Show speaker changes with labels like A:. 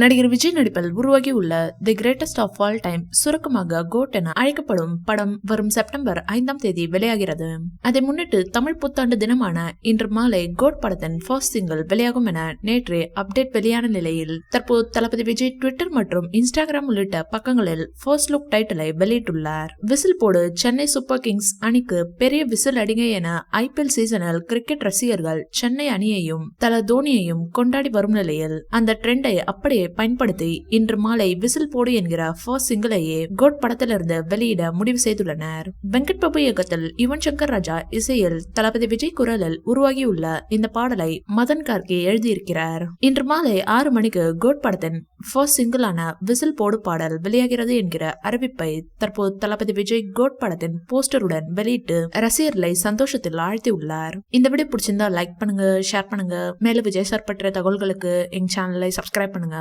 A: நடிகர் விஜய் நடிப்பில் உருவாகியுள்ள the greatest of all time, சுருக்கமாக கோட் என அழைக்கப்படும் படம் வரும் செப்டம்பர் 5ஆம் தேதி வெளியாகிறது. அதை முன்னிட்டு தமிழ் புத்தாண்டு தினமான இன்று மாலை கோட் படத்தின் ஃபர்ஸ்ட் சிங்கிள் வெளியாகும் என நேற்று அப்டேட் வெளியான நிலையில், தற்போது தளபதி விஜய் ட்விட்டர் மற்றும் இன்ஸ்டாகிராம் உள்ளிட்ட பக்கங்களில் ஃபர்ஸ்ட் லுக் டைட்டிலை வெளியிட்டுள்ளார். விசில் போடு சென்னை சூப்பர் கிங்ஸ் அணிக்கு பெரிய விசில் அடிங்க என ஐபிஎல் சீசனில் கிரிக்கெட் ரசிகர்கள் சென்னை அணியையும் தல தோனியையும் கொண்டாடி வரும் நிலையில், அந்த ட்ரெண்டை அப்படியே பயன்படுத்தி இன்று மாலை விசில் போடு என்கிற ஃபர்ஸ்ட் சிங்கிளையே கோட் படத்திலிருந்து வெளியிட முடிவு செய்துள்ளனர். வெங்கட் பிரபு இயக்கத்தில் யுவன் சங்கர் ராஜா இசையில் தளபதி விஜய் குரலில் உருவாகியுள்ள இந்த பாடலை மதன் கார்கே எழுதியிருக்கிறார். இன்று மாலை 6 மணிக்கு கோட் படத்தின் ஃபர்ஸ்ட் சிங்கிளான விசில் போடு பாடல் வெளியாகிறது என்கிற அறிவிப்பை தற்போது தளபதி விஜய் கோட் படத்தின் போஸ்டருடன் வெளியிட்டு ரசிகர்களை சந்தோஷத்தில் ஆழ்த்தியுள்ளார். இந்த வீடியோ பிடிச்சிருந்தா லைக் பண்ணுங்க, ஷேர் பண்ணுங்க. மேலும் விஜய் சார் பற்றிய தகவல்களுக்கு எங்க சேனலை சப்ஸ்கிரைப் பண்ணுங்க.